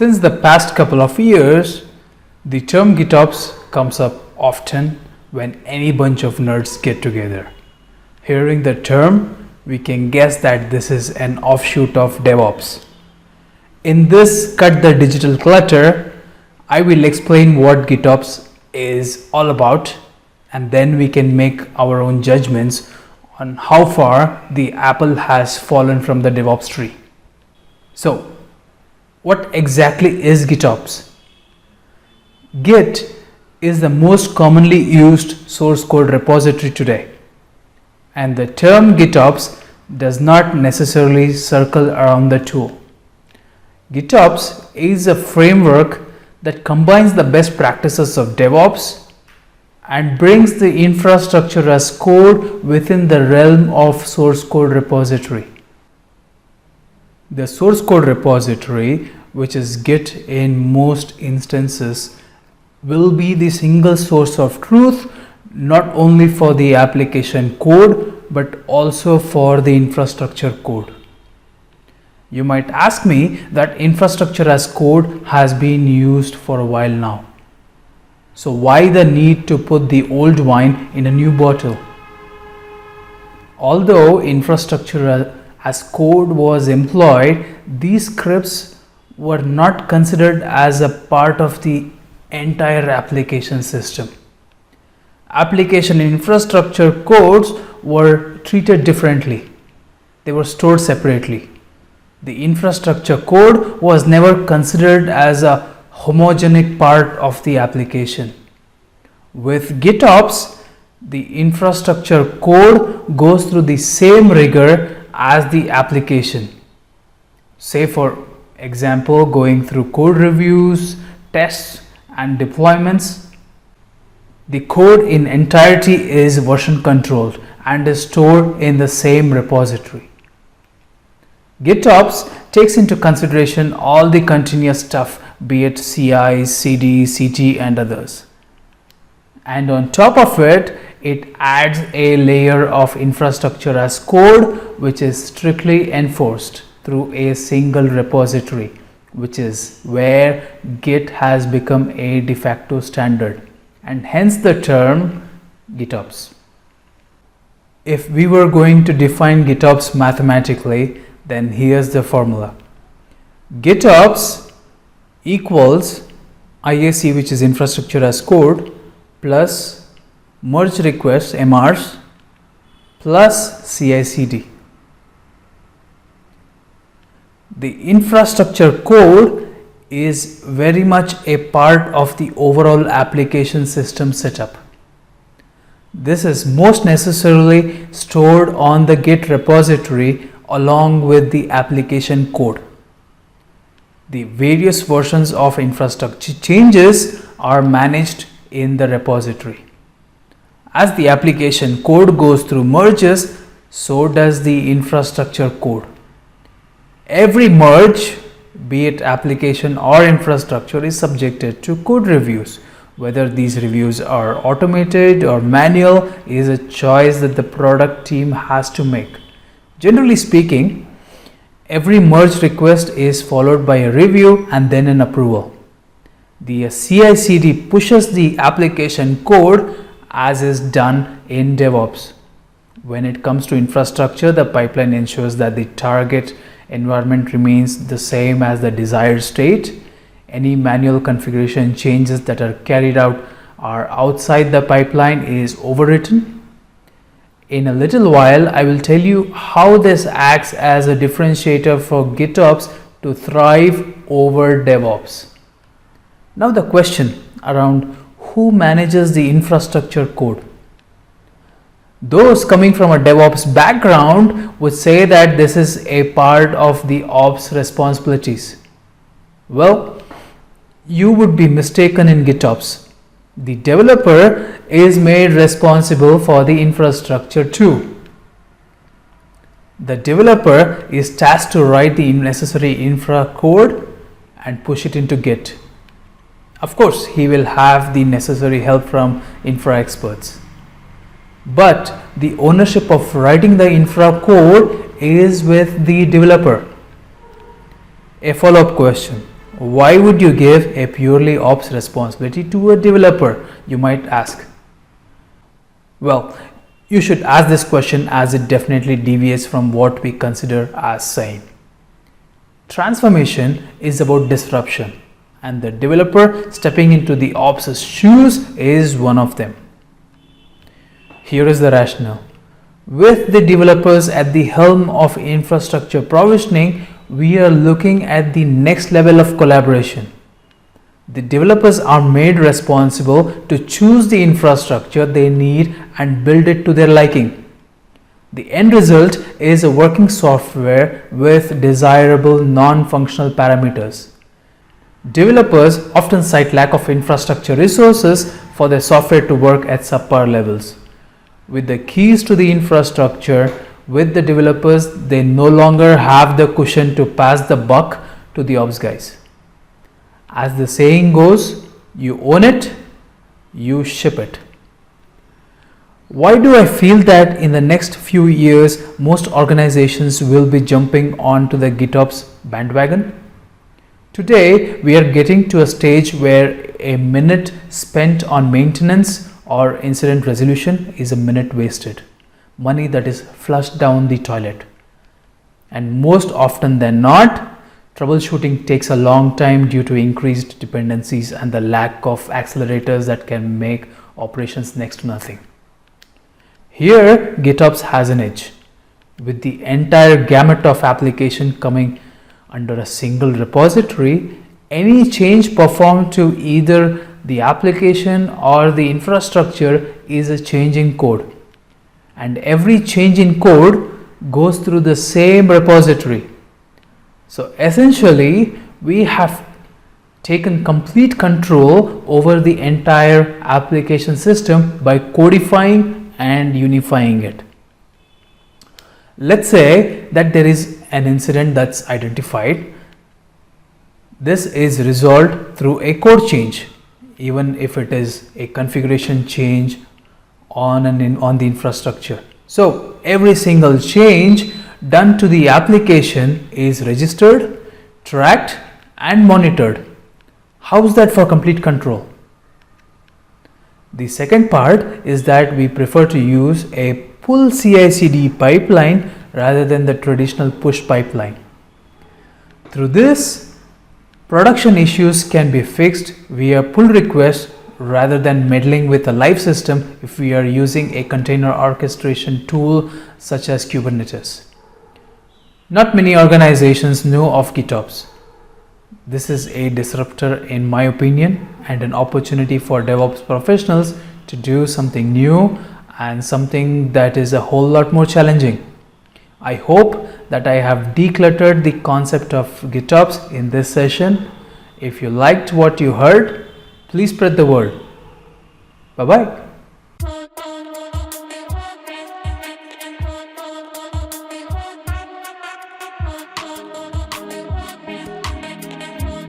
Since the past couple of years, the term GitOps comes up often when any bunch of nerds get together. Hearing the term, we can guess that this is an offshoot of DevOps. In this Cut the Digital Clutter, I will explain what GitOps is all about, and then we can make our own judgments on how far the apple has fallen from the DevOps tree. So, what exactly is GitOps? Git is the most commonly used source code repository today, and the term GitOps does not necessarily circle around the tool. GitOps is a framework that combines the best practices of DevOps and brings the infrastructure as code within the realm of source code repository. The source code repository, which is Git in most instances, will be the single source of truth not only for the application code but also for the infrastructure code. You might ask me that infrastructure as code has been used for a while now. So why the need to put the old wine in a new bottle? Although infrastructure as code was employed, these scripts were not considered as a part of the entire application system. Application infrastructure codes were treated differently. They were stored separately. The infrastructure code was never considered as a homogenic part of the application. With GitOps, the infrastructure code goes through the same rigor as the application. Say for example, going through code reviews, tests and deployments. The code in entirety is version controlled and is stored in the same repository. GitOps takes into consideration all the continuous stuff, be it CI, CD, CT and others. And on top of it, it adds a layer of infrastructure as code which is strictly enforced through a single repository, which is where Git has become a de facto standard, and hence the term GitOps. If we were going to define GitOps mathematically, then here's the formula. GitOps equals IAC, which is infrastructure as code, plus merge requests, MRs, plus CI/CD. The infrastructure code is very much a part of the overall application system setup. This is most necessarily stored on the Git repository along with the application code. The various versions of infrastructure changes are managed in the repository. As the application code goes through merges, so does the infrastructure code. Every merge, be it application or infrastructure, is subjected to code reviews. Whether these reviews are automated or manual is a choice that the product team has to make. Generally speaking, every merge request is followed by a review and then an approval. The CI/CD pushes the application code as is done in DevOps. When it comes to infrastructure, the pipeline ensures that the target environment remains the same as the desired state. Any manual configuration changes that are carried out are outside the pipeline is overwritten. In a little while, I will tell you how this acts as a differentiator for GitOps to thrive over DevOps. Now the question around who manages the infrastructure code. Those coming from a DevOps background would say that this is a part of the ops responsibilities. Well, you would be mistaken in GitOps. The developer is made responsible for the infrastructure too. The developer is tasked to write the necessary infra code and push it into Git. Of course, he will have the necessary help from infra experts. But the ownership of writing the infra code is with the developer. A follow-up question: why would you give a purely ops responsibility to a developer, you might ask? Well, you should ask this question as it definitely deviates from what we consider as sane. Transformation is about disruption, and the developer stepping into the ops' shoes is one of them. Here is the rationale. With the developers at the helm of infrastructure provisioning, we are looking at the next level of collaboration. The developers are made responsible to choose the infrastructure they need and build it to their liking. The end result is a working software with desirable non-functional parameters. Developers often cite lack of infrastructure resources for their software to work at subpar levels. With the keys to the infrastructure with the developers, they no longer have the cushion to pass the buck to the ops guys. As the saying goes, you own it, you ship it. Why do I feel that in the next few years, most organizations will be jumping onto the GitOps bandwagon? Today, we are getting to a stage where a minute spent on maintenance or incident resolution is a minute wasted. Money that is flushed down the toilet. And most often than not, troubleshooting takes a long time due to increased dependencies and the lack of accelerators that can make operations next to nothing. Here, GitOps has an edge. With the entire gamut of application coming under a single repository, any change performed to either the application or the infrastructure is a change in code. And every change in code goes through the same repository. So essentially, we have taken complete control over the entire application system by codifying and unifying it. Let's say that there is an incident that's identified. This is resolved through a code change, even if it is a configuration change on the infrastructure. So every single change done to the application is registered, tracked, and monitored. How is that for complete control? The second part is that we prefer to use a pull CI/CD pipeline rather than the traditional push pipeline. Through this, production issues can be fixed via pull requests rather than meddling with a live system if we are using a container orchestration tool such as Kubernetes. Not many organizations know of GitOps. This is a disruptor in my opinion and an opportunity for DevOps professionals to do something new and something that is a whole lot more challenging. I hope that I have decluttered the concept of GitOps in this session. If you liked what you heard, please spread the word. Bye-bye.